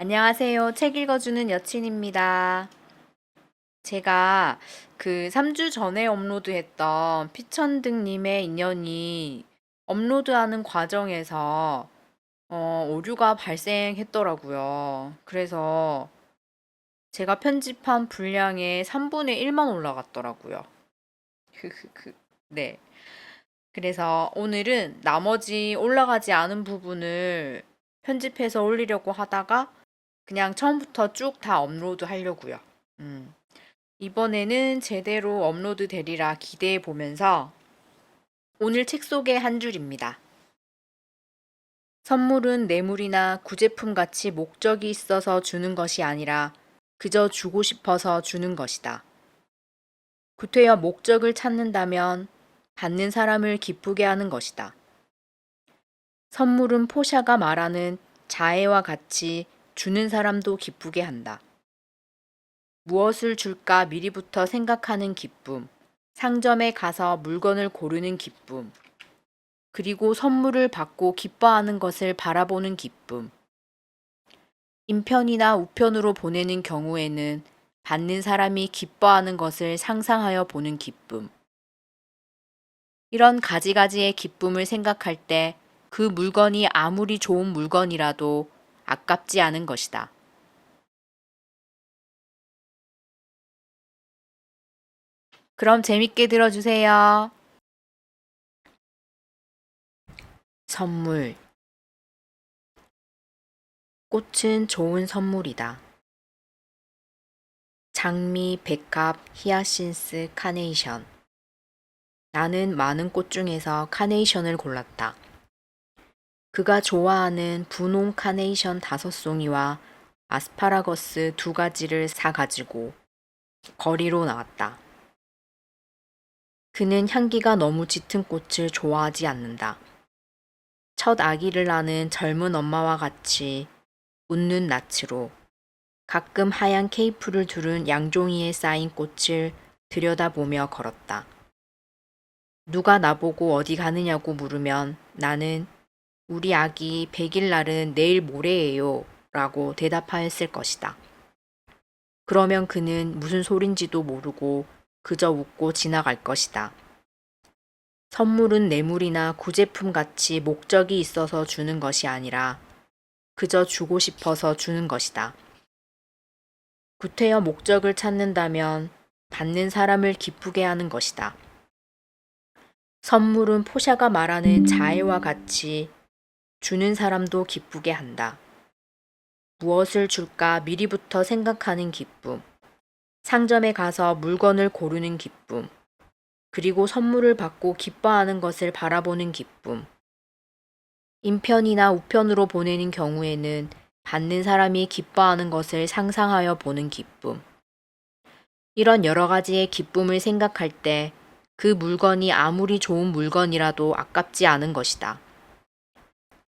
안녕하세요. 책 읽어주는 여친입니다. 제가 그 3주 전에 업로드했던 피천득님의 인연이 업로드하는 과정에서 오류가 발생했더라고요. 그래서 제가 편집한 분량의 3분의 1만 올라갔더라고요. 네. 그래서 오늘은 나머지 올라가지 않은 부분을 편집해서 올리려고 하다가 그냥 처음부터 쭉 다 업로드 하려고요. 음. 이번에는 제대로 업로드 되리라 기대해 보면서 오늘 책 속의 한 줄입니다. 선물은 뇌물이나 구제품 같이 목적이 있어서 주는 것이 아니라 그저 주고 싶어서 주는 것이다. 구태여 목적을 찾는다면 받는 사람을 기쁘게 하는 것이다. 선물은 포샤가 말하는 자애와 같이 주는 사람도 기쁘게 한다. 무엇을 줄까 미리부터 생각하는 기쁨, 상점에 가서 물건을 고르는 기쁨, 그리고 선물을 받고 기뻐하는 것을 바라보는 기쁨. 인편이나 우편으로 보내는 경우에는 받는 사람이 기뻐하는 것을 상상하여 보는 기쁨. 이런 가지가지의 기쁨을 생각할 때 그 물건이 아무리 좋은 물건이라도 아깝지 않은 것이다. 그럼 재밌게 들어주세요. 선물. 꽃은 좋은 선물이다. 장미, 백합, 히아신스, 카네이션. 나는 많은 꽃 중에서 카네이션을 골랐다. 그가 좋아하는 분홍 카네이션 5송이와 아스파라거스 2가지를 사가지고 거리로 나왔다. 그는 향기가 너무 짙은 꽃을 좋아하지 않는다. 첫 아기를 낳은 젊은 엄마와 같이 웃는 낯으로 가끔 하얀 케이프를 두른 양종이에 쌓인 꽃을 들여다보며 걸었다. 누가 나보고 어디 가느냐고 물으면 나는 우리 아기 100일 날은 내일 모레예요 라고 대답하였을 것이다. 그러면 그는 무슨 소린지도 모르고 그저 웃고 지나갈 것이다. 선물은 뇌물이나 구제품 같이 목적이 있어서 주는 것이 아니라 그저 주고 싶어서 주는 것이다. 구태여 목적을 찾는다면 받는 사람을 기쁘게 하는 것이다. 선물은 포샤가 말하는 자애와 같이 주는 사람도 기쁘게 한다. 무엇을 줄까 미리부터 생각하는 기쁨, 상점에 가서 물건을 고르는 기쁨, 그리고 선물을 받고 기뻐하는 것을 바라보는 기쁨, 인편이나 우편으로 보내는 경우에는 받는 사람이 기뻐하는 것을 상상하여 보는 기쁨. 이런 여러 가지의 기쁨을 생각할 때 그 물건이 아무리 좋은 물건이라도 아깝지 않은 것이다.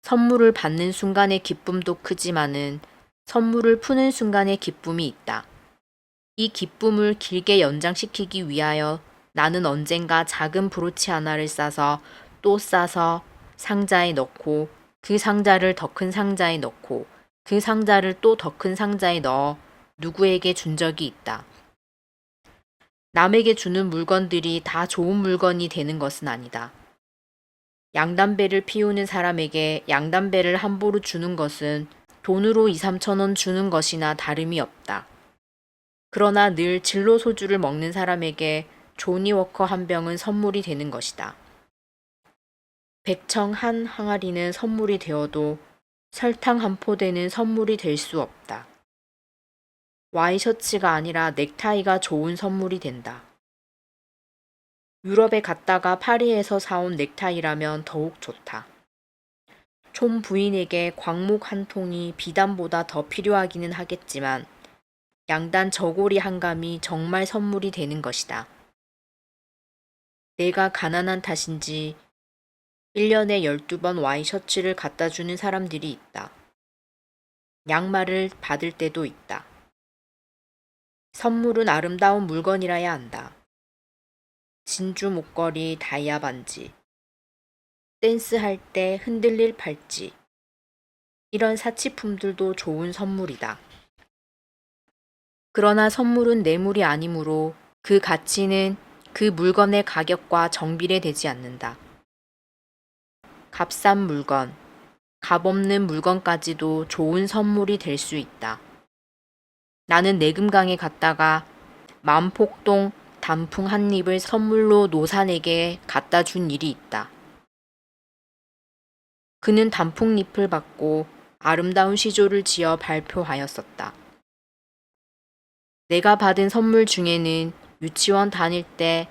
선물을 받는 순간의 기쁨도 크지만은 선물을 푸는 순간의 기쁨이 있다. 이 기쁨을 길게 연장시키기 위하여 나는 언젠가 작은 브로치 하나를 싸서 또 싸서 상자에 넣고 그 상자를 더 큰 상자에 넣고 그 상자를 또 더 큰 상자에 넣어 누구에게 준 적이 있다. 남에게 주는 물건들이 다 좋은 물건이 되는 것은 아니다. 양담배를 피우는 사람에게 양담배를 함부로 주는 것은 돈으로 2, 3천 원 주는 것이나 다름이 없다. 그러나 늘 진로 소주를 먹는 사람에게 조니워커 한 병은 선물이 되는 것이다. 백청 한 항아리는 선물이 되어도 설탕 한 포대는 선물이 될 수 없다. 와이셔츠가 아니라 넥타이가 좋은 선물이 된다. 유럽에 갔다가 파리에서 사온 넥타이라면 더욱 좋다. 촌 부인에게 광목 한 통이 비단보다 더 필요하기는 하겠지만 양단 저고리 한 감이 정말 선물이 되는 것이다. 내가 가난한 탓인지 1년에 12번 와이셔츠를 갖다 주는 사람들이 있다. 양말을 받을 때도 있다. 선물은 아름다운 물건이라야 한다. 진주 목걸이, 다이아 반지, 댄스할 때 흔들릴 팔찌, 이런 사치품들도 좋은 선물이다. 그러나 선물은 뇌물이 아니므로 그 가치는 그 물건의 가격과 정비례되지 않는다. 값싼 물건, 값없는 물건까지도 좋은 선물이 될 수 있다. 나는 내금강에 갔다가 만폭동 단풍 한 잎을 선물로 노산에게 갖다 준 일이 있다. 그는 단풍잎을 받고 아름다운 시조를 지어 발표하였었다. 내가 받은 선물 중에는 유치원 다닐 때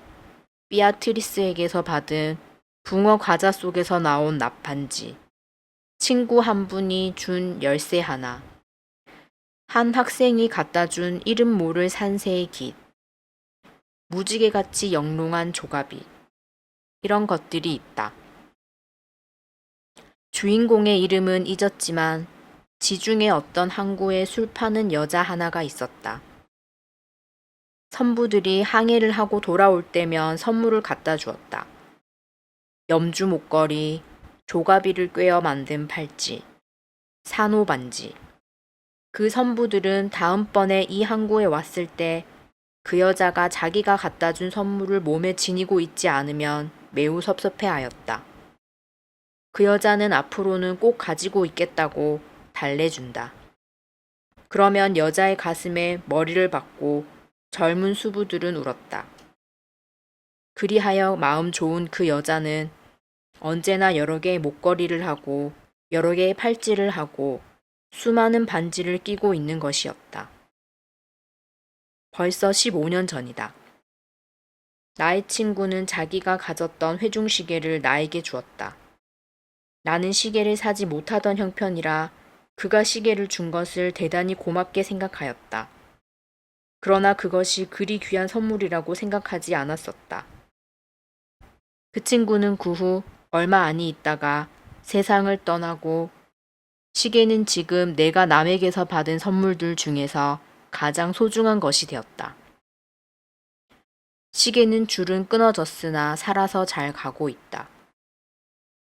삐아트리스에게서 받은 붕어 과자 속에서 나온 납반지, 친구 한 분이 준 열쇠 하나, 한 학생이 갖다 준 이름 모를 산새의 깃, 무지개같이 영롱한 조가비, 이런 것들이 있다. 주인공의 이름은 잊었지만 지중해 어떤 항구에 술 파는 여자 하나가 있었다. 선부들이 항해를 하고 돌아올 때면 선물을 갖다 주었다. 염주 목걸이, 조가비를 꿰어 만든 팔찌, 산호 반지. 그 선부들은 다음번에 이 항구에 왔을 때 그 여자가 자기가 갖다 준 선물을 몸에 지니고 있지 않으면 매우 섭섭해하였다. 그 여자는 앞으로는 꼭 가지고 있겠다고 달래준다. 그러면 여자의 가슴에 머리를 박고 젊은 수부들은 울었다. 그리하여 마음 좋은 그 여자는 언제나 여러 개의 목걸이를 하고 여러 개의 팔찌를 하고 수많은 반지를 끼고 있는 것이었다. 벌써 15년 전이다. 나의 친구는 자기가 가졌던 회중시계를 나에게 주었다. 나는 시계를 사지 못하던 형편이라 그가 시계를 준 것을 대단히 고맙게 생각하였다. 그러나 그것이 그리 귀한 선물이라고 생각하지 않았었다. 그 친구는 그 후 얼마 아니 있다가 세상을 떠나고 시계는 지금 내가 남에게서 받은 선물들 중에서 가장 소중한 것이 되었다. 시계는 줄은 끊어졌으나 살아서 잘 가고 있다.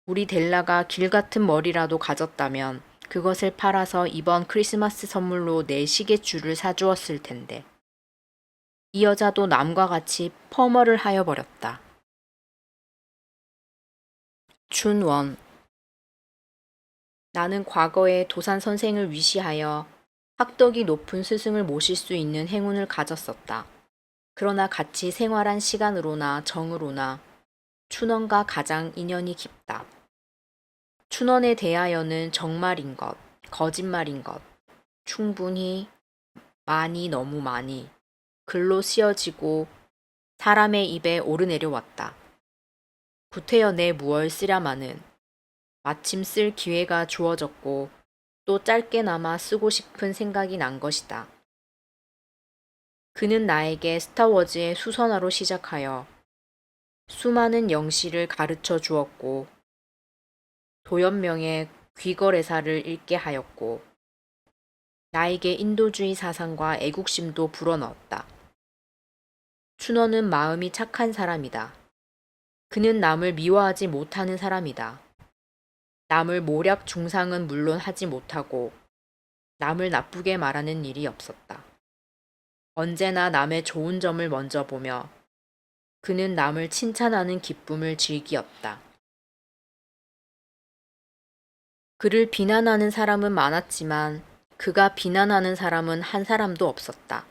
우리 델라가 길 같은 머리라도 가졌다면 그것을 팔아서 이번 크리스마스 선물로 내 시계줄을 사주었을 텐데. 이 여자도 남과 같이 펌어를 하여 버렸다. 춘원. 나는 과거에 도산 선생을 위시하여 학덕이 높은 스승을 모실 수 있는 행운을 가졌었다. 그러나 같이 생활한 시간으로나 정으로나 춘원과 가장 인연이 깊다. 춘원에 대하여는 정말인 것, 거짓말인 것, 충분히, 많이 너무 많이, 글로 씌어지고 사람의 입에 오르내려왔다. 구태여 내 무얼 쓰랴마는 마침 쓸 기회가 주어졌고 또 짧게나마 쓰고 싶은 생각이 난 것이다. 그는 나에게 스타워즈의 수선화로 시작하여 수많은 영시를 가르쳐 주었고 도연명의 귀거래사를 읽게 하였고 나에게 인도주의 사상과 애국심도 불어넣었다. 춘원은 마음이 착한 사람이다. 그는 남을 미워하지 못하는 사람이다. 남을 모략 중상은 물론 하지 못하고 남을 나쁘게 말하는 일이 없었다. 언제나 남의 좋은 점을 먼저 보며 그는 남을 칭찬하는 기쁨을 즐기었다. 그를 비난하는 사람은 많았지만 그가 비난하는 사람은 한 사람도 없었다.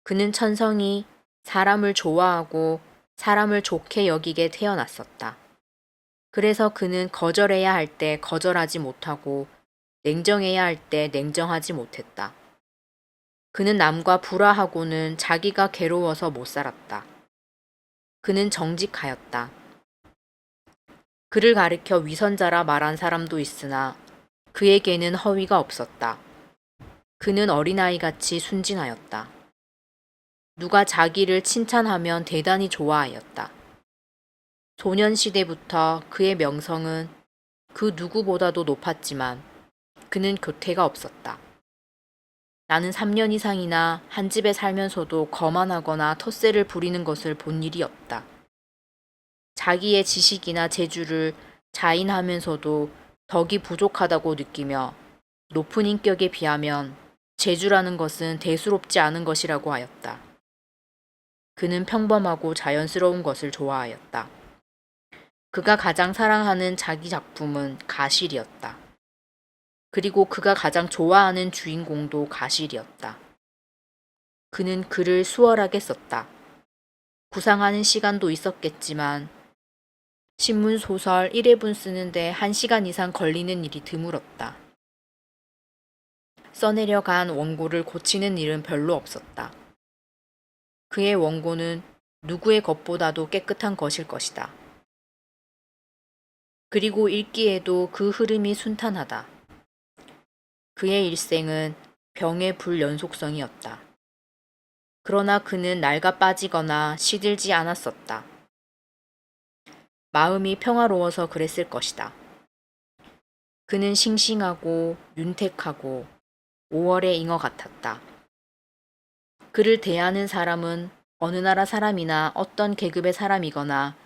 그는 천성이 사람을 좋아하고 사람을 좋게 여기게 태어났었다. 그래서 그는 거절해야 할 때 거절하지 못하고 냉정해야 할 때 냉정하지 못했다. 그는 남과 불화하고는 자기가 괴로워서 못 살았다. 그는 정직하였다. 그를 가리켜 위선자라 말한 사람도 있으나 그에게는 허위가 없었다. 그는 어린아이같이 순진하였다. 누가 자기를 칭찬하면 대단히 좋아하였다. 소년시대부터 그의 명성은 그 누구보다도 높았지만 그는 교태가 없었다. 나는 3년 이상이나 한 집에 살면서도 거만하거나 텃세를 부리는 것을 본 일이 없다. 자기의 지식이나 재주를 자인하면서도 덕이 부족하다고 느끼며 높은 인격에 비하면 재주라는 것은 대수롭지 않은 것이라고 하였다. 그는 평범하고 자연스러운 것을 좋아하였다. 그가 가장 사랑하는 자기 작품은 가실이었다. 그리고 그가 가장 좋아하는 주인공도 가실이었다. 그는 글을 수월하게 썼다. 구상하는 시간도 있었겠지만 신문 소설 1회분 쓰는데 1시간 이상 걸리는 일이 드물었다. 써내려간 원고를 고치는 일은 별로 없었다. 그의 원고는 누구의 것보다도 깨끗한 것일 것이다. 그리고 읽기에도 그 흐름이 순탄하다. 그의 일생은 병의 불연속성이었다. 그러나 그는 낡아 빠지거나 시들지 않았었다. 마음이 평화로워서 그랬을 것이다. 그는 싱싱하고 윤택하고 5월의 잉어 같았다. 그를 대하는 사람은 어느 나라 사람이나 어떤 계급의 사람이거나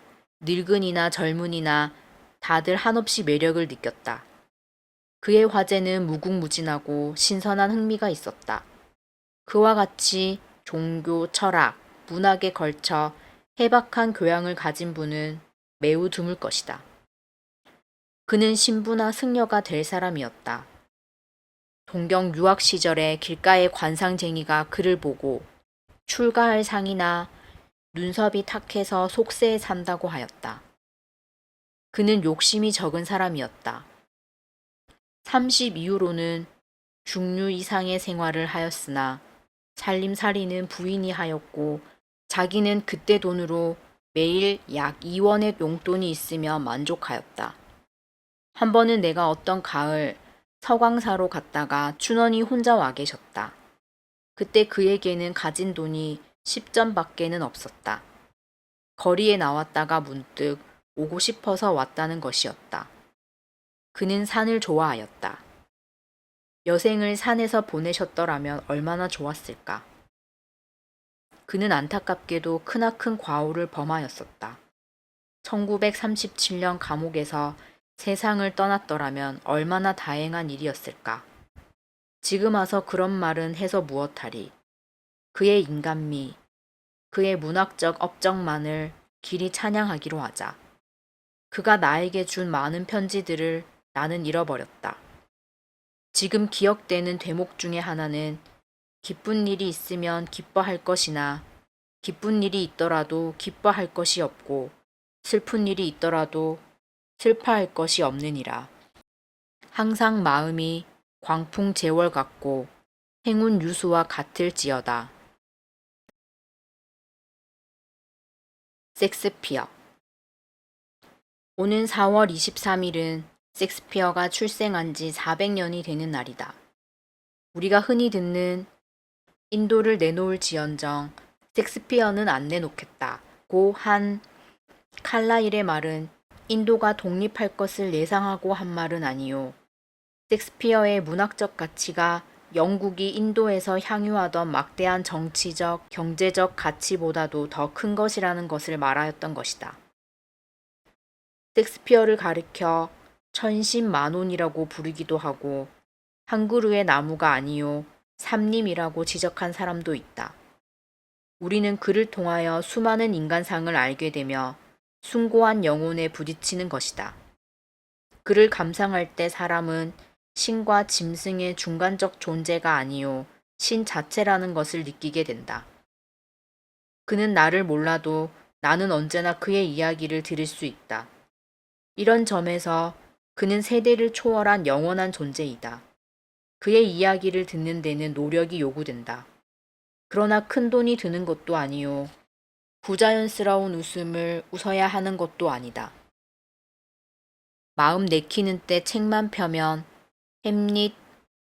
늙은이나 젊은이나 다들 한없이 매력을 느꼈다. 그의 화제는 무궁무진하고 신선한 흥미가 있었다. 그와 같이 종교, 철학, 문학에 걸쳐 해박한 교양을 가진 분은 매우 드물 것이다. 그는 신부나 승려가 될 사람이었다. 동경 유학 시절에 길가의 관상쟁이가 그를 보고 출가할 상이나 눈썹이 탁해서 속세에 산다고 하였다. 그는 욕심이 적은 사람이었다. 30 이후로는 중류 이상의 생활을 하였으나 살림살이는 부인이 하였고 자기는 그때 돈으로 매일 약 2원의 용돈이 있으며 만족하였다. 한 번은 내가 어떤 가을 서광사로 갔다가 춘원이 혼자 와 계셨다. 그때 그에게는 가진 돈이 10전밖에는 없었다. 거리에 나왔다가 문득 오고 싶어서 왔다는 것이었다. 그는 산을 좋아하였다. 여생을 산에서 보내셨더라면 얼마나 좋았을까. 그는 안타깝게도 크나큰 과오를 범하였었다. 1937년 감옥에서 세상을 떠났더라면 얼마나 다행한 일이었을까. 지금 와서 그런 말은 해서 무엇하리. 그의 인간미, 그의 문학적 업적만을 길이 찬양하기로 하자. 그가 나에게 준 많은 편지들을 나는 잃어버렸다. 지금 기억되는 대목 중에 하나는 기쁜 일이 있으면 기뻐할 것이나 기쁜 일이 있더라도 기뻐할 것이 없고 슬픈 일이 있더라도 슬퍼할 것이 없느니라. 항상 마음이 광풍제월 같고 행운 유수와 같을지어다. 섹스피어. 오는 4월 23일은 섹스피어가 출생한 지 400년이 되는 날이다. 우리가 흔히 듣는 인도를 내놓을지언정 섹스피어는 안 내놓겠다고 한 칼라일의 말은 인도가 독립할 것을 예상하고 한 말은 아니요. 섹스피어의 문학적 가치가 영국이 인도에서 향유하던 막대한 정치적, 경제적 가치보다도 더 큰 것이라는 것을 말하였던 것이다. 섹스피어를 가리켜 천신만혼이라고 부르기도 하고 한 그루의 나무가 아니요 삼림이라고 지적한 사람도 있다. 우리는 그를 통하여 수많은 인간상을 알게 되며 숭고한 영혼에 부딪히는 것이다. 그를 감상할 때 사람은 신과 짐승의 중간적 존재가 아니요 신 자체라는 것을 느끼게 된다. 그는 나를 몰라도 나는 언제나 그의 이야기를 들을 수 있다. 이런 점에서 그는 세대를 초월한 영원한 존재이다. 그의 이야기를 듣는 데는 노력이 요구된다. 그러나 큰 돈이 드는 것도 아니요. 부자연스러운 웃음을 웃어야 하는 것도 아니다. 마음 내키는 때 책만 펴면 햄릿,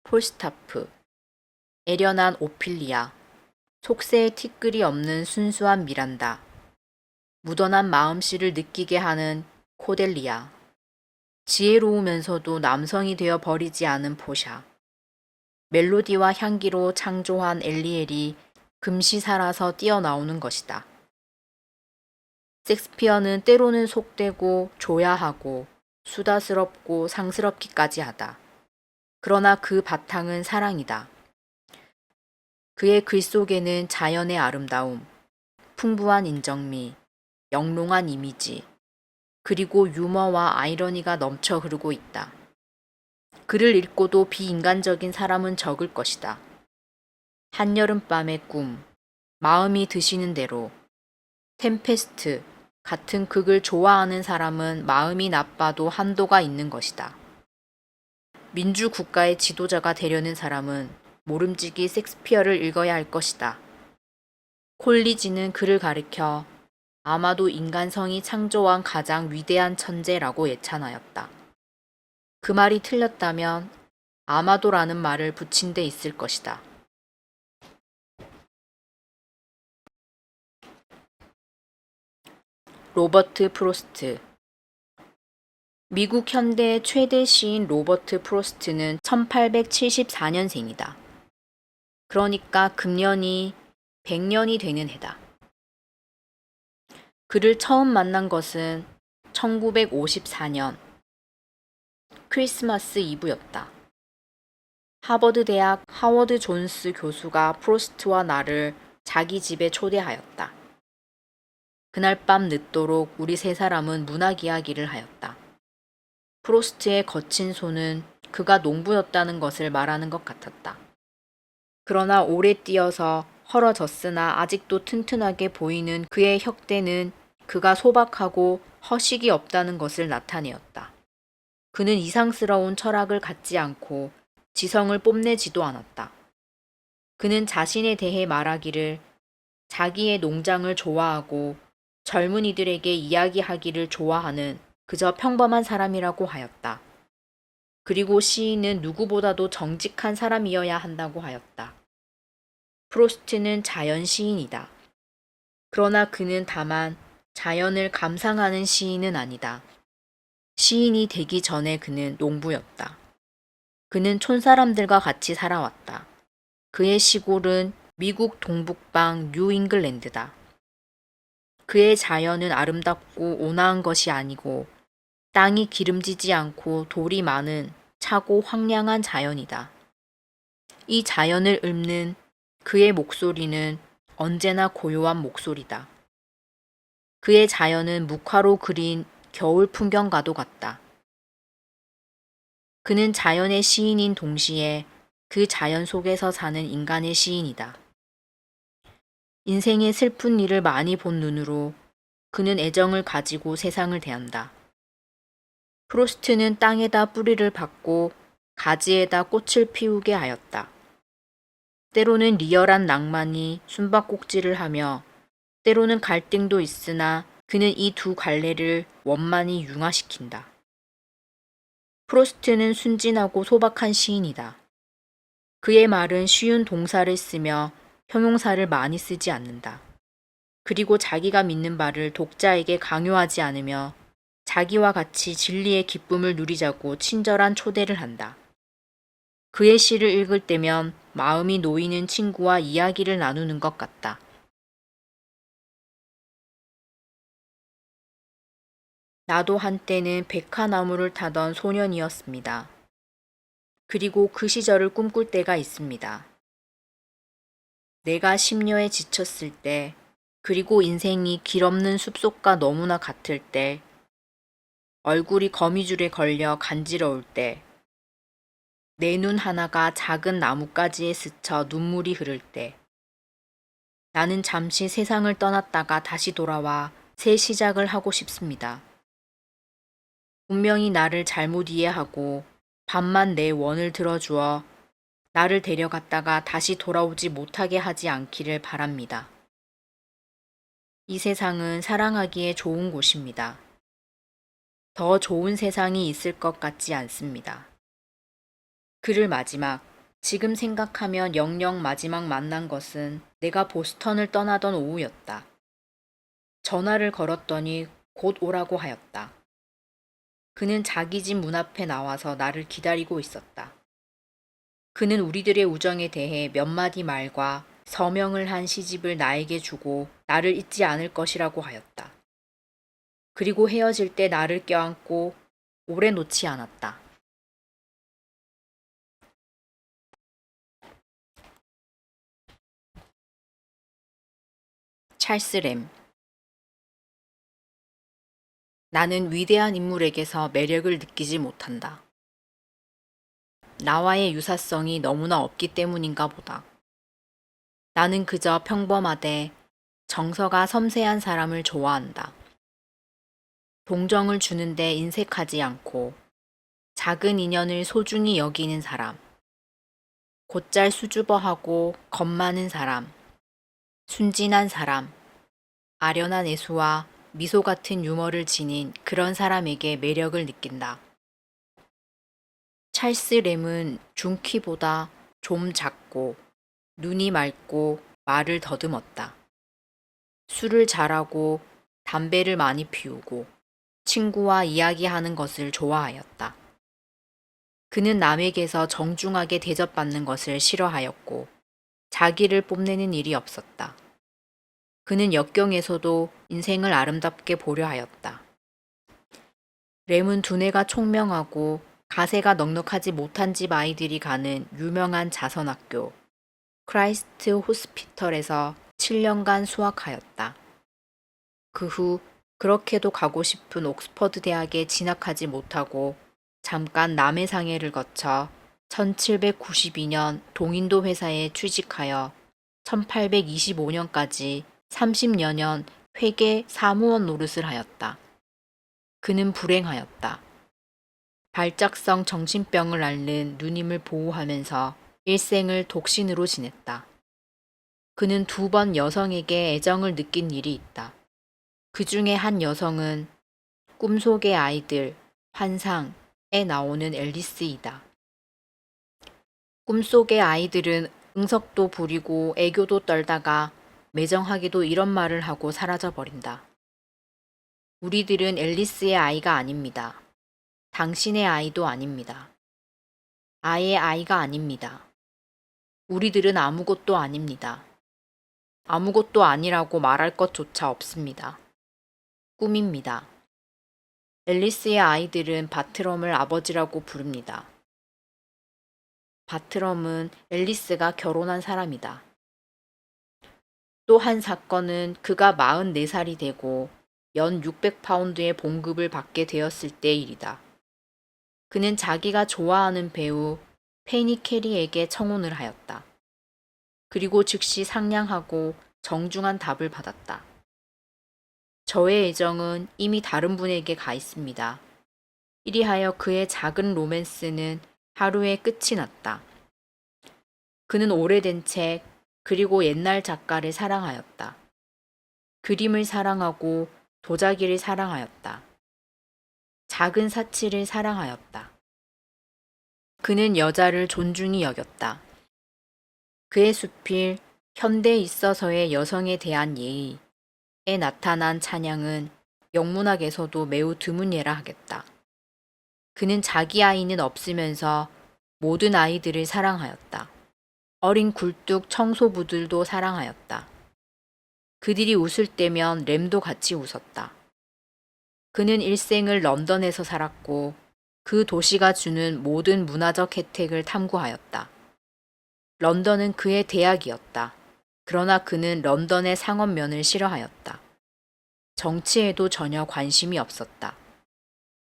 폴스타프, 애련한 오피리아, 속세에 티끌이 없는 순수한 미란다, 무던한 마음씨를 느끼게 하는 코델리아, 지혜로우면서도 남성이 되어 버리지 않은 포샤, 멜로디와 향기로 창조한 엘리엘이 금시 살아서 뛰어나오는 것이다. 섹스피어는 때로는 속되고 조야하고 수다스럽고 상스럽기까지 하다. 그러나 그 바탕은 사랑이다. 그의 글 속에는 자연의 아름다움, 풍부한 인정미, 영롱한 이미지, 그리고 유머와 아이러니가 넘쳐 흐르고 있다. 그를 읽고도 비인간적인 사람은 적을 것이다. 한여름밤의 꿈, 마음이 드시는 대로, 템페스트 같은 극을 좋아하는 사람은 마음이 나빠도 한도가 있는 것이다. 민주국가의 지도자가 되려는 사람은 모름지기 섹스피어를 읽어야 할 것이다. 콜리지는 그를 가리켜 아마도 인간성이 창조한 가장 위대한 천재라고 예찬하였다. 그 말이 틀렸다면 아마도라는 말을 붙인 데 있을 것이다. 로버트 프로스트. 미국 현대의 최대 시인 로버트 프로스트는 1874년생이다. 그러니까 금년이 100년이 되는 해다. 그를 처음 만난 것은 1954년 크리스마스 이브였다. 하버드 대학 하워드 존스 교수가 프로스트와 나를 자기 집에 초대하였다. 그날 밤 늦도록 우리 세 사람은 문학 이야기를 하였다. 프로스트의 거친 손은 그가 농부였다는 것을 말하는 것 같았다. 그러나 오래 뛰어서 헐어졌으나 아직도 튼튼하게 보이는 그의 혁대는 그가 소박하고 허식이 없다는 것을 나타내었다. 그는 이상스러운 철학을 갖지 않고 지성을 뽐내지도 않았다. 그는 자신에 대해 말하기를 자기의 농장을 좋아하고 젊은이들에게 이야기하기를 좋아하는 그저 평범한 사람이라고 하였다. 그리고 시인은 누구보다도 정직한 사람이어야 한다고 하였다. 프로스트는 자연 시인이다. 그러나 그는 다만 자연을 감상하는 시인은 아니다. 시인이 되기 전에 그는 농부였다. 그는 촌사람들과 같이 살아왔다. 그의 시골은 미국 동북방 뉴잉글랜드다. 그의 자연은 아름답고 온화한 것이 아니고 땅이 기름지지 않고 돌이 많은 차고 황량한 자연이다. 이 자연을 읊는 그의 목소리는 언제나 고요한 목소리다. 그의 자연은 묵화로 그린 겨울 풍경과도 같다. 그는 자연의 시인인 동시에 그 자연 속에서 사는 인간의 시인이다. 인생의 슬픈 일을 많이 본 눈으로 그는 애정을 가지고 세상을 대한다. 프로스트는 땅에다 뿌리를 박고 가지에다 꽃을 피우게 하였다. 때로는 리얼한 낭만이 숨바꼭질을 하며 때로는 갈등도 있으나 그는 이 두 갈래를 원만히 융화시킨다. 프로스트는 순진하고 소박한 시인이다. 그의 말은 쉬운 동사를 쓰며 형용사를 많이 쓰지 않는다. 그리고 자기가 믿는 바를 독자에게 강요하지 않으며 자기와 같이 진리의 기쁨을 누리자고 친절한 초대를 한다. 그의 시를 읽을 때면 마음이 놓이는 친구와 이야기를 나누는 것 같다. 나도 한때는 백화나무를 타던 소년이었습니다. 그리고 그 시절을 꿈꿀 때가 있습니다. 내가 심려에 지쳤을 때, 그리고 인생이 길없는 숲속과 너무나 같을 때, 얼굴이 거미줄에 걸려 간지러울 때, 내 눈 하나가 작은 나뭇가지에 스쳐 눈물이 흐를 때, 나는 잠시 세상을 떠났다가 다시 돌아와 새 시작을 하고 싶습니다. 분명히 나를 잘못 이해하고 반만 내 원을 들어주어 나를 데려갔다가 다시 돌아오지 못하게 하지 않기를 바랍니다. 이 세상은 사랑하기에 좋은 곳입니다. 더 좋은 세상이 있을 것 같지 않습니다. 글을 마지막, 지금 생각하면 영영 마지막 만난 것은 내가 보스턴을 떠나던 오후였다. 전화를 걸었더니 곧 오라고 하였다. 그는 자기 집 문 앞에 나와서 나를 기다리고 있었다. 그는 우리들의 우정에 대해 몇 마디 말과 서명을 한 시집을 나에게 주고 나를 잊지 않을 것이라고 하였다. 그리고 헤어질 때 나를 껴안고 오래 놓지 않았다. 찰스 램. 나는 위대한 인물에게서 매력을 느끼지 못한다. 나와의 유사성이 너무나 없기 때문인가 보다. 나는 그저 평범하되 정서가 섬세한 사람을 좋아한다. 동정을 주는데 인색하지 않고 작은 인연을 소중히 여기는 사람. 곧잘 수줍어하고 겁 많은 사람. 순진한 사람. 아련한 애수와 미소 같은 유머를 지닌 그런 사람에게 매력을 느낀다. 찰스 램은 준키보다 좀 작고 눈이 맑고 말을 더듬었다. 술을 잘하고 담배를 많이 피우고 친구와 이야기하는 것을 좋아하였다. 그는 남에게서 정중하게 대접받는 것을 싫어하였고 자기를 뽐내는 일이 없었다. 그는 역경에서도 인생을 아름답게 보려 하였다. 램은 두뇌가 총명하고 가세가 넉넉하지 못한 집 아이들이 가는 유명한 자선학교 크라이스트 호스피털에서 7년간 수학하였다. 그 후 그렇게도 가고 싶은 옥스퍼드 대학에 진학하지 못하고 잠깐 남해상해를 거쳐 1792년 동인도 회사에 취직하여 1825년까지 30여 년 회계 사무원 노릇을 하였다. 그는 불행하였다. 발작성 정신병을 앓는 누님을 보호하면서 일생을 독신으로 지냈다. 그는 2번 여성에게 애정을 느낀 일이 있다. 그 중에 한 여성은 꿈속의 아이들, 환상에 나오는 앨리스이다. 꿈속의 아이들은 응석도 부리고 애교도 떨다가 매정하게도 이런 말을 하고 사라져버린다. 우리들은 앨리스의 아이가 아닙니다. 당신의 아이도 아닙니다. 아예 아이가 아닙니다. 우리들은 아무것도 아닙니다. 아무것도 아니라고 말할 것조차 없습니다. 꿈입니다. 앨리스의 아이들은 바트럼을 아버지라고 부릅니다. 바트럼은 앨리스가 결혼한 사람이다. 또 한 사건은 그가 44살이 되고 연 600파운드의 봉급을 받게 되었을 때의 일이다. 그는 자기가 좋아하는 배우 페니 캐리에게 청혼을 하였다. 그리고 즉시 상냥하고 정중한 답을 받았다. 저의 애정은 이미 다른 분에게 가 있습니다. 이리하여 그의 작은 로맨스는 하루에 끝이 났다. 그는 오래된 책, 그리고 옛날 작가를 사랑하였다. 그림을 사랑하고 도자기를 사랑하였다. 작은 사치를 사랑하였다. 그는 여자를 존중히 여겼다. 그의 수필 현대에 있어서의 여성에 대한 예의에 나타난 찬양은 영문학에서도 매우 드문 예라 하겠다. 그는 자기 아이는 없으면서 모든 아이들을 사랑하였다. 어린 굴뚝 청소부들도 사랑하였다. 그들이 웃을 때면 램도 같이 웃었다. 그는 일생을 런던에서 살았고 그 도시가 주는 모든 문화적 혜택을 탐구하였다. 런던은 그의 대학이었다. 그러나 그는 런던의 상업면을 싫어하였다. 정치에도 전혀 관심이 없었다.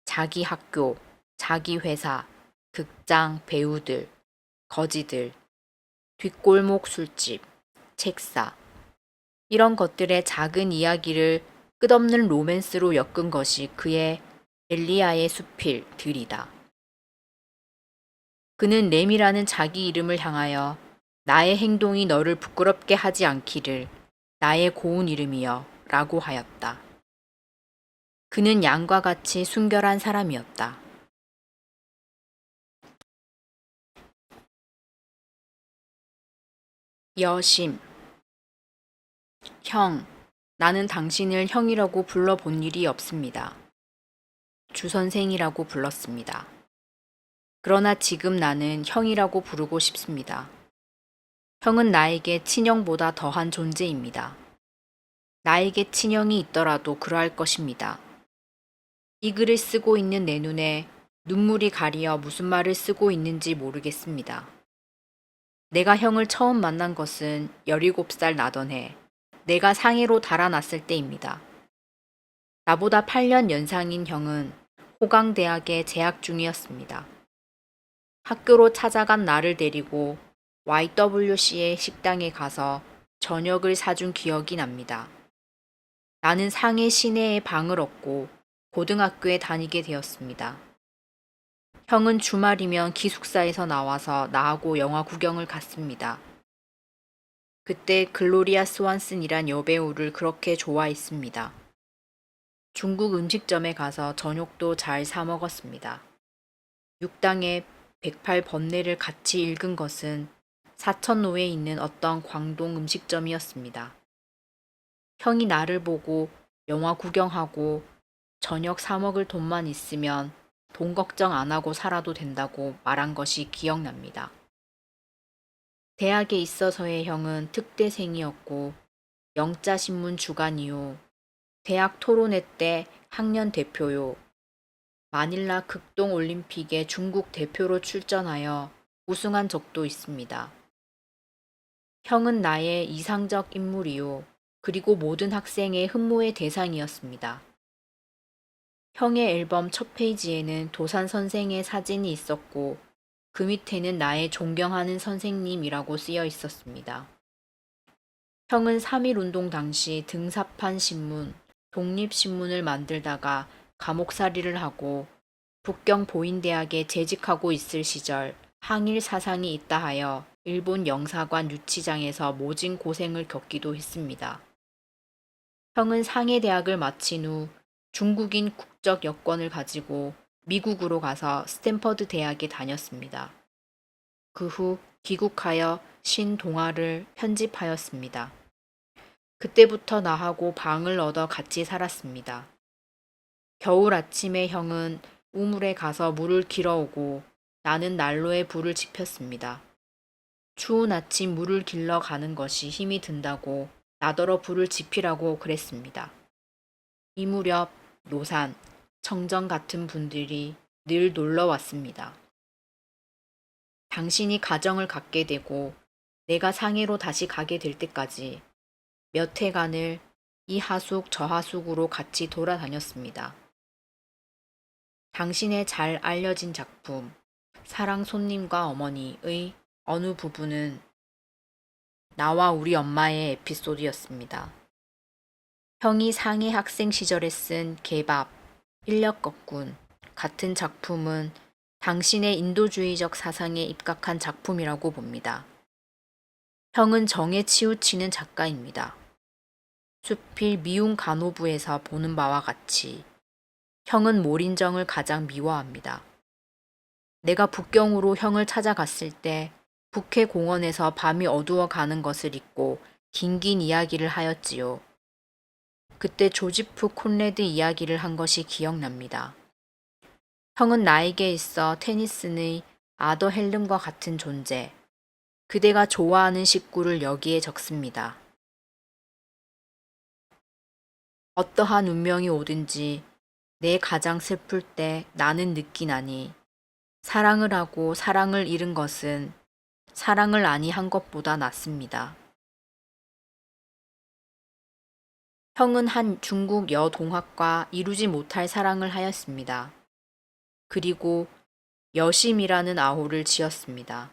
자기 학교, 자기 회사, 극장, 배우들, 거지들, 뒷골목 술집, 책사, 이런 것들의 작은 이야기를 끝없는 로맨스로 엮은 것이 그의 엘리아의 수필들이다. 그는 램이라는 자기 이름을 향하여 나의 행동이 너를 부끄럽게 하지 않기를 나의 고운 이름이여 라고 하였다. 그는 양과 같이 순결한 사람이었다. 여심. 형, 나는 당신을 형이라고 불러본 일이 없습니다. 주선생이라고 불렀습니다. 그러나 지금 나는 형이라고 부르고 싶습니다. 형은 나에게 친형보다 더한 존재입니다. 나에게 친형이 있더라도 그러할 것입니다. 이 글을 쓰고 있는 내 눈에 눈물이 가리어 무슨 말을 쓰고 있는지 모르겠습니다. 내가 형을 처음 만난 것은 17살 나던 해, 내가 상해로 달아났을 때입니다. 나보다 8년 연상인 형은 호강대학에 재학 중이었습니다. 학교로 찾아간 나를 데리고 YWC의 식당에 가서 저녁을 사준 기억이 납니다. 나는 상해 시내에 방을 얻고 고등학교에 다니게 되었습니다. 형은 주말이면 기숙사에서 나와서 나하고 영화 구경을 갔습니다. 그때 글로리아 스완슨이란 여배우를 그렇게 좋아했습니다. 중국 음식점에 가서 저녁도 잘 사 먹었습니다. 육당의 108번뇌를 같이 읽은 것은 사천로에 있는 어떤 광동 음식점이었습니다. 형이 나를 보고 영화 구경하고 저녁 사 먹을 돈만 있으면 돈 걱정 안 하고 살아도 된다고 말한 것이 기억납니다. 대학에 있어서의 형은 특대생이었고 영자신문 주간이요. 대학 토론회 때 학년 대표요. 마닐라 극동 올림픽에 중국 대표로 출전하여 우승한 적도 있습니다. 형은 나의 이상적 인물이요. 그리고 모든 학생의 흠모의 대상이었습니다. 형의 앨범 첫 페이지에는 도산 선생의 사진이 있었고 그 밑에는 나의 존경하는 선생님이라고 쓰여 있었습니다. 형은 3.1운동 당시 등사판 신문, 독립신문을 만들다가 감옥살이를 하고 북경 보인대학에 재직하고 있을 시절 항일 사상이 있다 하여 일본 영사관 유치장에서 모진 고생을 겪기도 했습니다. 형은 상해대학을 마친 후 중국인 국적 여권을 가지고 미국으로 가서 스탠퍼드 대학에 다녔습니다. 그 후 귀국하여 신동아를 편집하였습니다. 그때부터 나하고 방을 얻어 같이 살았습니다. 겨울 아침에 형은 우물에 가서 물을 길어오고 나는 난로에 불을 지폈습니다. 추운 아침 물을 길러 가는 것이 힘이 든다고 나더러 불을 지피라고 그랬습니다. 이 무렵 노산, 청정 같은 분들이 늘 놀러 왔습니다. 당신이 가정을 갖게 되고 내가 상해로 다시 가게 될 때까지 몇 해간을 이 하숙 저 하숙으로 같이 돌아다녔습니다. 당신의 잘 알려진 작품 사랑 손님과 어머니의 어느 부분은 나와 우리 엄마의 에피소드였습니다. 형이 상해 학생 시절에 쓴 개밥, 인력거꾼 같은 작품은 당신의 인도주의적 사상에 입각한 작품이라고 봅니다. 형은 정에 치우치는 작가입니다. 수필 미운 간호부에서 보는 바와 같이 형은 몰인정을 가장 미워합니다. 내가 북경으로 형을 찾아갔을 때 북해 공원에서 밤이 어두워 가는 것을 잊고 긴긴 이야기를 하였지요. 그때 조지프 콘레드 이야기를 한 것이 기억납니다. 형은 나에게 있어 테니슨의 아더 헬름과 같은 존재, 그대가 좋아하는 식구를 여기에 적습니다. 어떠한 운명이 오든지 내 가장 슬플 때 나는 느끼나니 사랑을 하고 사랑을 잃은 것은 사랑을 아니한 것보다 낫습니다. 형은 한 중국 여동학과 이루지 못할 사랑을 하였습니다. 그리고 여심이라는 아호를 지었습니다.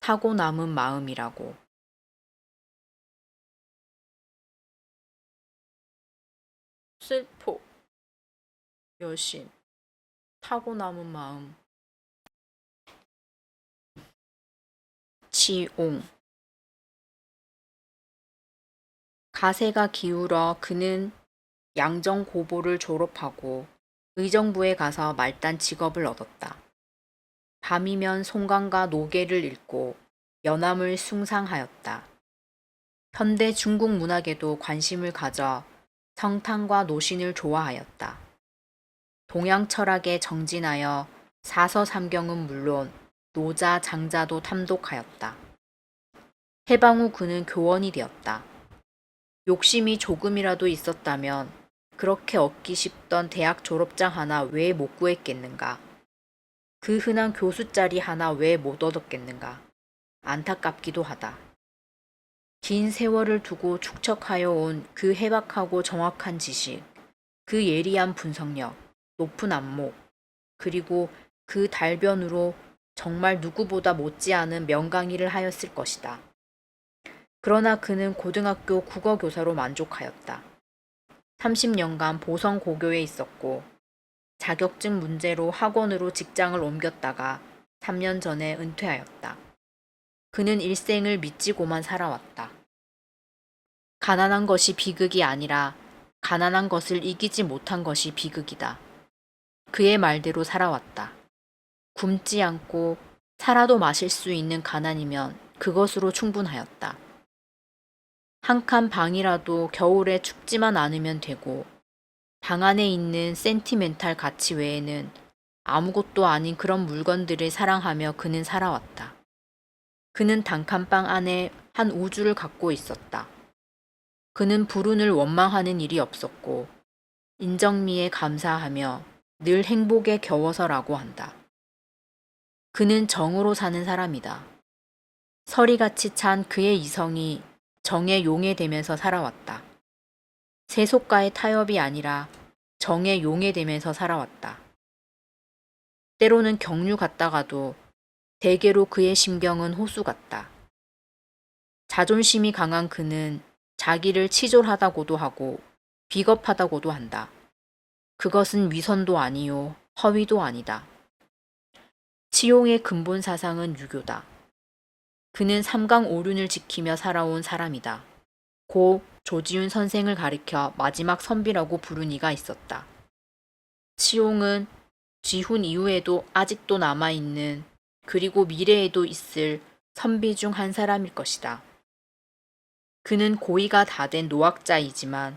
타고 남은 마음이라고. 슬퍼. 여심. 타고 남은 마음. 치옹. 가세가 기울어 그는 양정고보를 졸업하고 의정부에 가서 말단 직업을 얻었다. 밤이면 송강과 노계를 읽고 연암을 숭상하였다. 현대 중국 문학에도 관심을 가져 성탄과 노신을 좋아하였다. 동양 철학에 정진하여 사서삼경은 물론 노자, 장자도 탐독하였다. 해방 후 그는 교원이 되었다. 욕심이 조금이라도 있었다면 그렇게 얻기 쉽던 대학 졸업장 하나 왜 못 구했겠는가? 그 흔한 교수 자리 하나 왜 못 얻었겠는가? 안타깝기도 하다. 긴 세월을 두고 축적하여 온 그 해박하고 정확한 지식, 그 예리한 분석력, 높은 안목, 그리고 그 달변으로 정말 누구보다 못지않은 명강의를 하였을 것이다. 그러나 그는 고등학교 국어교사로 만족하였다. 30년간 보성고교에 있었고 자격증 문제로 학원으로 직장을 옮겼다가 3년 전에 은퇴하였다. 그는 일생을 믿지고만 살아왔다. 가난한 것이 비극이 아니라 가난한 것을 이기지 못한 것이 비극이다. 그의 말대로 살아왔다. 굶지 않고 살아도 마실 수 있는 가난이면 그것으로 충분하였다. 한 칸 방이라도 겨울에 춥지만 않으면 되고 방 안에 있는 센티멘탈 가치 외에는 아무것도 아닌 그런 물건들을 사랑하며 그는 살아왔다. 그는 단칸방 안에 한 우주를 갖고 있었다. 그는 불운을 원망하는 일이 없었고 인정미에 감사하며 늘 행복에 겨워서라고 한다. 그는 정으로 사는 사람이다. 서리같이 찬 그의 이성이 정의 용해되면서 살아왔다. 세속과의 타협이 아니라 정의 용해되면서 살아왔다. 때로는 경류 같다가도 대개로 그의 심경은 호수 같다. 자존심이 강한 그는 자기를 치졸하다고도 하고 비겁하다고도 한다. 그것은 위선도 아니요 허위도 아니다. 치용의 근본 사상은 유교다. 그는 삼강오륜을 지키며 살아온 사람이다. 고 조지훈 선생을 가리켜 마지막 선비라고 부른 이가 있었다. 치용은 지훈 이후에도 아직도 남아있는 그리고 미래에도 있을 선비 중 한 사람일 것이다. 그는 고의가 다 된 노학자이지만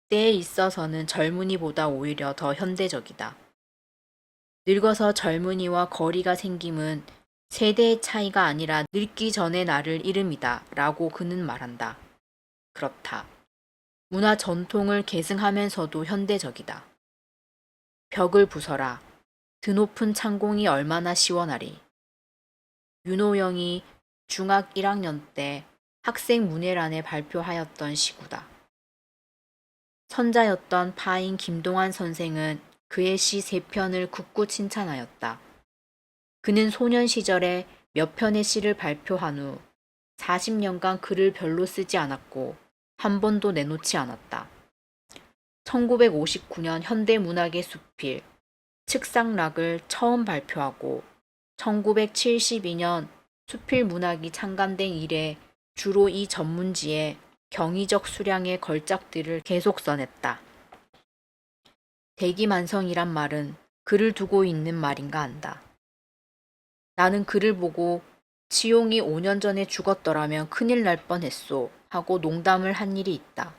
때에 있어서는 젊은이보다 오히려 더 현대적이다. 늙어서 젊은이와 거리가 생김은 세대의 차이가 아니라 늙기 전의 나를 이름이다 라고 그는 말한다. 그렇다. 문화 전통을 계승하면서도 현대적이다. 벽을 부숴라. 드높은 창공이 얼마나 시원하리. 윤호영이 중학 1학년 때 학생 문예란에 발표하였던 시구다. 선자였던 파인 김동환 선생은 그의 시 3편을 굳고 칭찬하였다. 그는 소년 시절에 몇 편의 시를 발표한 후 40년간 글을 별로 쓰지 않았고 한 번도 내놓지 않았다. 1959년 현대문학의 수필, 측상락을 처음 발표하고 1972년 수필문학이 창간된 이래 주로 이 전문지에 경이적 수량의 걸작들을 계속 써냈다. 대기만성이란 말은 글을 두고 있는 말인가 한다. 나는 글을 보고 치용이 5년 전에 죽었더라면 큰일 날 뻔했소 하고 농담을 한 일이 있다.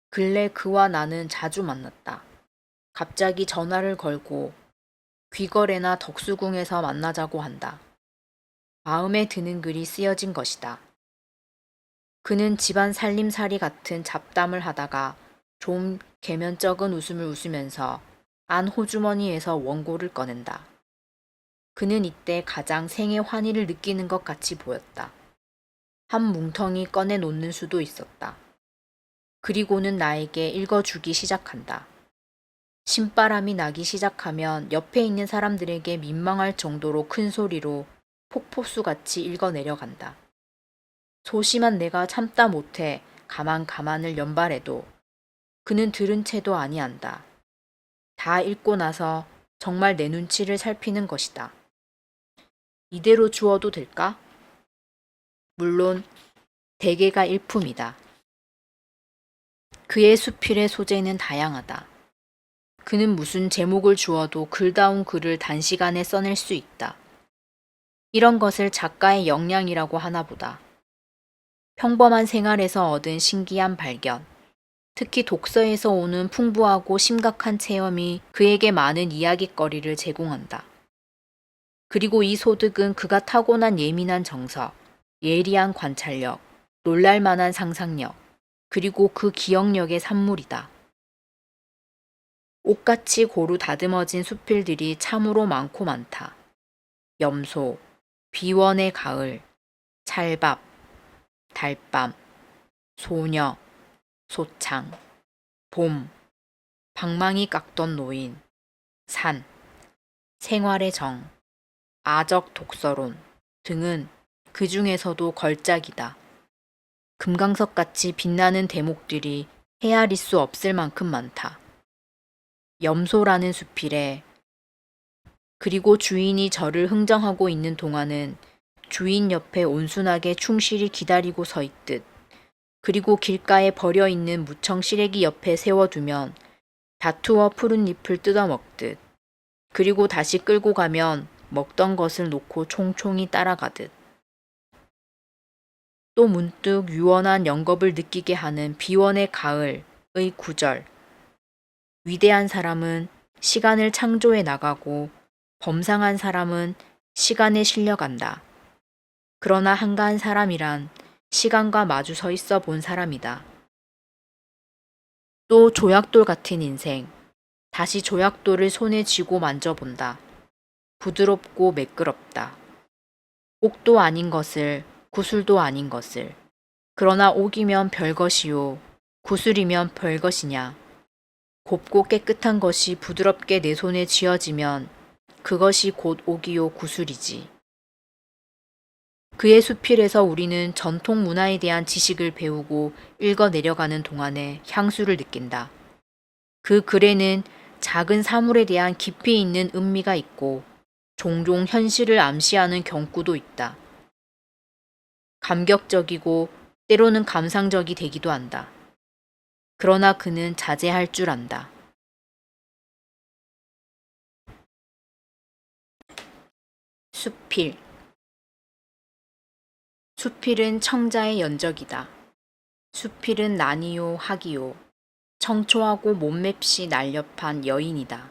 근래 그와 나는 자주 만났다. 갑자기 전화를 걸고 귀거래나 덕수궁에서 만나자고 한다. 마음에 드는 글이 쓰여진 것이다. 그는 집안 살림살이 같은 잡담을 하다가 좀 개면적은 웃음을 웃으면서 안 호주머니에서 원고를 꺼낸다. 그는 이때 가장 생의 환희를 느끼는 것 같이 보였다. 한 뭉텅이 꺼내 놓는 수도 있었다. 그리고는 나에게 읽어주기 시작한다. 신바람이 나기 시작하면 옆에 있는 사람들에게 민망할 정도로 큰 소리로 폭포수같이 읽어내려간다. 소심한 내가 참다 못해 가만을 연발해도 그는 들은 채도 아니한다. 다 읽고 나서 정말 내 눈치를 살피는 것이다. 이대로 주어도 될까? 물론 대개가 일품이다. 그의 수필의 소재는 다양하다. 그는 무슨 제목을 주어도 글다운 글을 단시간에 써낼 수 있다. 이런 것을 작가의 역량이라고 하나 보다. 평범한 생활에서 얻은 신기한 발견, 특히 독서에서 오는 풍부하고 심각한 체험이 그에게 많은 이야깃거리를 제공한다. 그리고 이 소득은 그가 타고난 예민한 정서, 예리한 관찰력, 놀랄만한 상상력, 그리고 그 기억력의 산물이다. 옷같이 고루 다듬어진 수필들이 참으로 많고 많다. 염소, 비원의 가을, 찰밥, 달밤, 소녀, 소창, 봄, 방망이 깎던 노인, 산, 생활의 정, 아적 독서론 등은 그 중에서도 걸작이다. 금강석같이 빛나는 대목들이 헤아릴 수 없을 만큼 많다. 염소라는 수필에 그리고 주인이 저를 흥정하고 있는 동안은 주인 옆에 온순하게 충실히 기다리고 서 있듯, 그리고 길가에 버려 있는 무청 시래기 옆에 세워두면 다투어 푸른 잎을 뜯어먹듯, 그리고 다시 끌고 가면 먹던 것을 놓고 총총히 따라가듯. 또 문득 유원한 영겁을 느끼게 하는 비원의 가을의 구절. 위대한 사람은 시간을 창조해 나가고 범상한 사람은 시간에 실려간다. 그러나 한가한 사람이란 시간과 마주 서 있어 본 사람이다. 또 조약돌 같은 인생. 다시 조약돌을 손에 쥐고 만져본다. 부드럽고 매끄럽다. 옥도 아닌 것을, 구슬도 아닌 것을. 그러나 옥이면 별것이요, 구슬이면 별것이냐. 곱고 깨끗한 것이 부드럽게 내 손에 쥐어지면 그것이 곧 옥이요 구슬이지. 그의 수필에서 우리는 전통 문화에 대한 지식을 배우고 읽어 내려가는 동안에 향수를 느낀다. 그 글에는 작은 사물에 대한 깊이 있는 음미가 있고 종종 현실을 암시하는 경구도 있다. 감격적이고 때로는 감상적이 되기도 한다. 그러나 그는 자제할 줄 안다. 수필. 수필은 청자의 연적이다. 수필은 난이요 학이요. 청초하고 몸맵시 날렵한 여인이다.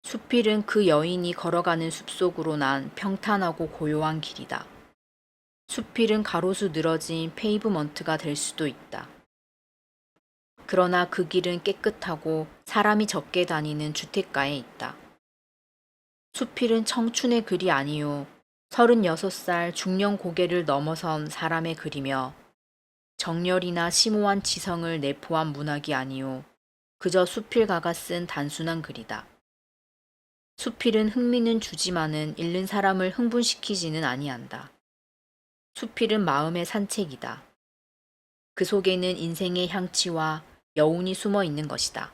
수필은 그 여인이 걸어가는 숲속으로 난 평탄하고 고요한 길이다. 수필은 가로수 늘어진 페이브먼트가 될 수도 있다. 그러나 그 길은 깨끗하고 사람이 적게 다니는 주택가에 있다. 수필은 청춘의 글이 아니요 36살 중년 고개를 넘어선 사람의 글이며 정열이나 심오한 지성을 내포한 문학이 아니요 그저 수필가가 쓴 단순한 글이다. 수필은 흥미는 주지만은 읽는 사람을 흥분시키지는 아니한다. 수필은 마음의 산책이다. 그 속에는 인생의 향취와 여운이 숨어 있는 것이다.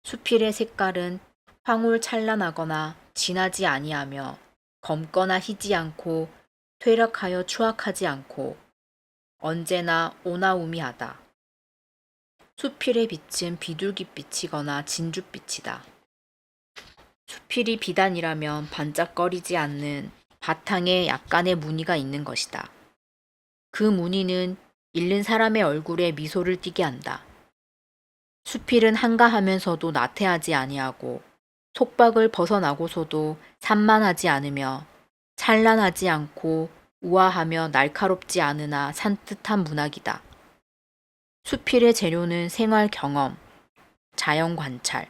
수필의 색깔은 황홀찬란하거나 진하지 아니하며 검거나 희지 않고 퇴락하여 추악하지 않고 언제나 오나우미하다. 수필의 빛은 비둘기빛이거나 진주빛이다. 수필이 비단이라면 반짝거리지 않는 바탕에 약간의 무늬가 있는 것이다. 그 무늬는 읽는 사람의 얼굴에 미소를 띠게 한다. 수필은 한가하면서도 나태하지 아니하고 속박을 벗어나고서도 산만하지 않으며 찬란하지 않고 우아하며 날카롭지 않으나 산뜻한 문학이다. 수필의 재료는 생활 경험, 자연 관찰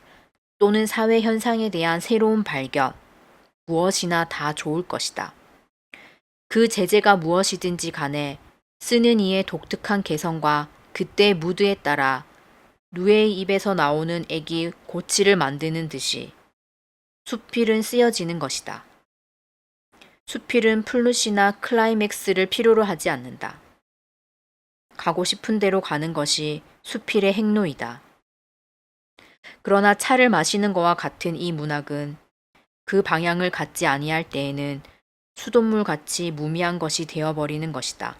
또는 사회 현상에 대한 새로운 발견, 무엇이나 다 좋을 것이다. 그 재재가 무엇이든지 간에 쓰는 이의 독특한 개성과 그때의 무드에 따라 누에의 입에서 나오는 액이 고치를 만드는 듯이 수필은 쓰여지는 것이다. 수필은 플룻이나 클라이맥스를 필요로 하지 않는다. 가고 싶은 대로 가는 것이 수필의 행로이다. 그러나 차를 마시는 것과 같은 이 문학은 그 방향을 갖지 아니할 때에는 수돗물같이 무미한 것이 되어버리는 것이다.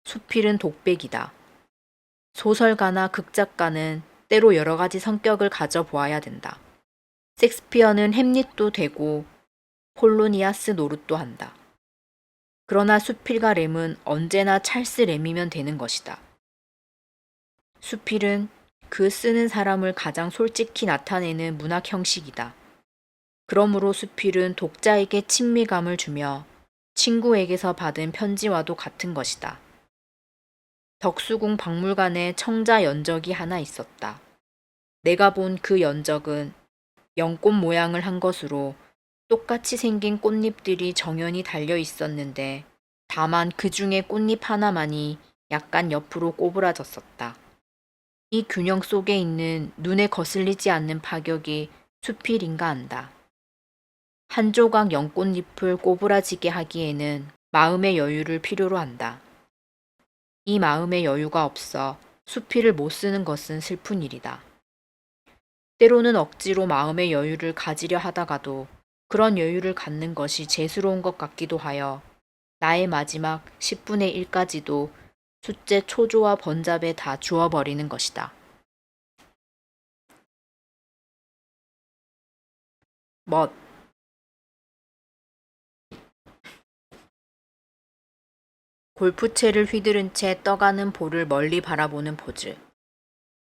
수필은 독백이다. 소설가나 극작가는 때로 여러 가지 성격을 가져보아야 된다. 섹스피어는 햄릿도 되고 폴로니아스 노릇도 한다. 그러나 수필과 램은 언제나 찰스 램이면 되는 것이다. 수필은 그 쓰는 사람을 가장 솔직히 나타내는 문학 형식이다. 그러므로 수필은 독자에게 친미감을 주며 친구에게서 받은 편지와도 같은 것이다. 덕수궁 박물관에 청자 연적이 하나 있었다. 내가 본 그 연적은 연꽃 모양을 한 것으로 똑같이 생긴 꽃잎들이 정연히 달려 있었는데 다만 그 중에 꽃잎 하나만이 약간 옆으로 꼬부라졌었다. 이 균형 속에 있는 눈에 거슬리지 않는 파격이 수필인가 한다. 한 조각 연꽃잎을 꼬부라지게 하기에는 마음의 여유를 필요로 한다. 이 마음의 여유가 없어 수필을 못 쓰는 것은 슬픈 일이다. 때로는 억지로 마음의 여유를 가지려 하다가도 그런 여유를 갖는 것이 재수로운 것 같기도 하여 나의 마지막 10분의 1까지도 숫제 초조와 번잡에 다 주어버리는 것이다. 멋. 골프채를 휘두른 채 떠가는 볼을 멀리 바라보는 포즈.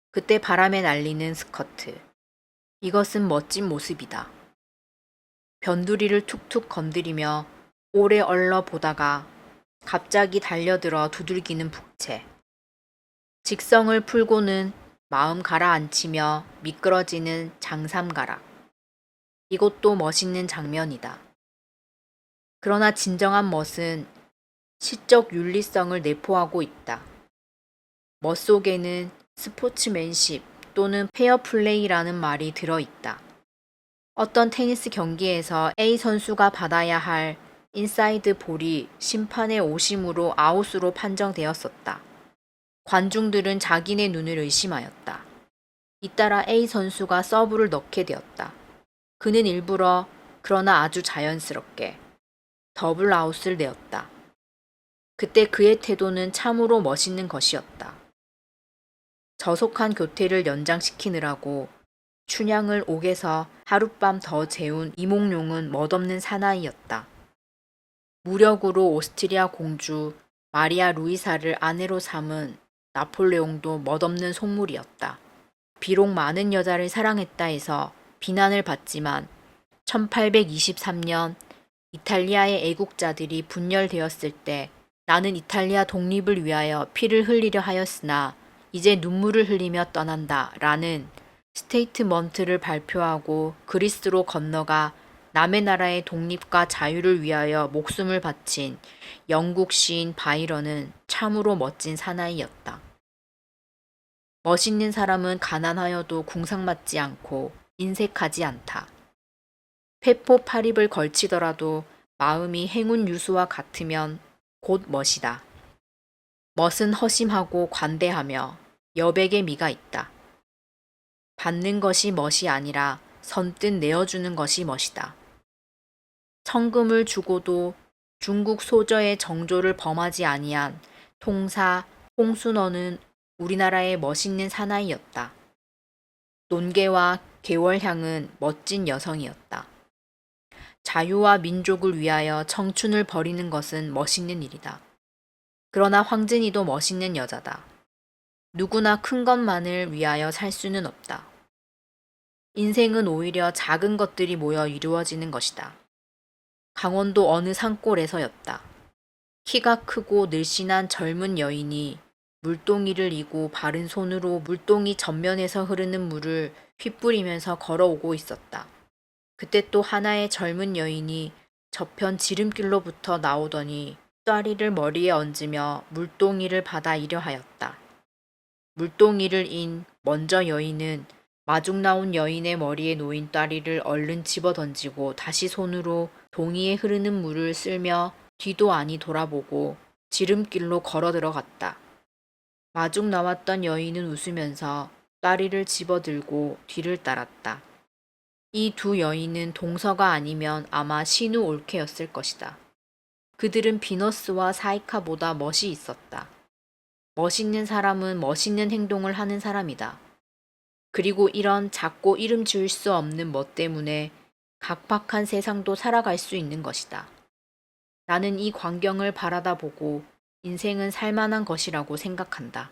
그때 바람에 날리는 스커트. 이것은 멋진 모습이다. 변두리를 툭툭 건드리며 오래 얼러 보다가 갑자기 달려들어 두들기는 북채. 직성을 풀고는 마음 가라앉히며 미끄러지는 장삼가락. 이것도 멋있는 장면이다. 그러나 진정한 멋은 시적 윤리성을 내포하고 있다. 멋 속에는 스포츠맨십 또는 페어플레이라는 말이 들어있다. 어떤 테니스 경기에서 A 선수가 받아야 할 인사이드 볼이 심판의 오심으로 아웃으로 판정되었었다. 관중들은 자기네 눈을 의심하였다. 잇따라 A 선수가 서브를 넣게 되었다. 그는 일부러 그러나 아주 자연스럽게 더블 아웃을 내었다. 그때 그의 태도는 참으로 멋있는 것이었다. 저속한 교태를 연장시키느라고 춘향을 옥에서 하룻밤 더 재운 이몽룡은 멋없는 사나이였다. 무력으로 오스트리아 공주 마리아 루이사를 아내로 삼은 나폴레옹도 멋없는 속물이었다. 비록 많은 여자를 사랑했다 해서 비난을 받지만 1823년 이탈리아의 애국자들이 분열되었을 때 나는 이탈리아 독립을 위하여 피를 흘리려 하였으나 이제 눈물을 흘리며 떠난다 라는 스테이트먼트를 발표하고 그리스로 건너가 남의 나라의 독립과 자유를 위하여 목숨을 바친 영국 시인 바이런은 참으로 멋진 사나이였다. 멋있는 사람은 가난하여도 궁상맞지 않고 인색하지 않다. 페포파립을 걸치더라도 마음이 행운 유수와 같으면 곧 멋이다. 멋은 허심하고 관대하며 여백의 미가 있다. 받는 것이 멋이 아니라 선뜻 내어주는 것이 멋이다. 천금을 주고도 중국 소저의 정조를 범하지 아니한 통사 홍순어는 우리나라의 멋있는 사나이였다. 논개와 개월향은 멋진 여성이었다. 자유와 민족을 위하여 청춘을 버리는 것은 멋있는 일이다. 그러나 황진이도 멋있는 여자다. 누구나 큰 것만을 위하여 살 수는 없다. 인생은 오히려 작은 것들이 모여 이루어지는 것이다. 강원도 어느 산골에서였다. 키가 크고 늘씬한 젊은 여인이 물동이를 이고 바른 손으로 물동이 전면에서 흐르는 물을 휘뿌리면서 걸어오고 있었다. 그때 또 하나의 젊은 여인이 저편 지름길로부터 나오더니 쏴리를 머리에 얹으며 물동이를 받아 이려 하였다. 물동이를 인 먼저 여인은 마중 나온 여인의 머리에 놓인 따리를 얼른 집어 던지고 다시 손으로 동이에 흐르는 물을 쓸며 뒤도 아니 돌아보고 지름길로 걸어 들어갔다. 마중 나왔던 여인은 웃으면서 따리를 집어들고 뒤를 따랐다. 이 두 여인은 동서가 아니면 아마 신우 올케였을 것이다. 그들은 비너스와 사이카보다 멋이 있었다. 멋있는 사람은 멋있는 행동을 하는 사람이다. 그리고 이런 작고 이름 지을 수 없는 멋 때문에 각박한 세상도 살아갈 수 있는 것이다. 나는 이 광경을 바라다 보고 인생은 살만한 것이라고 생각한다.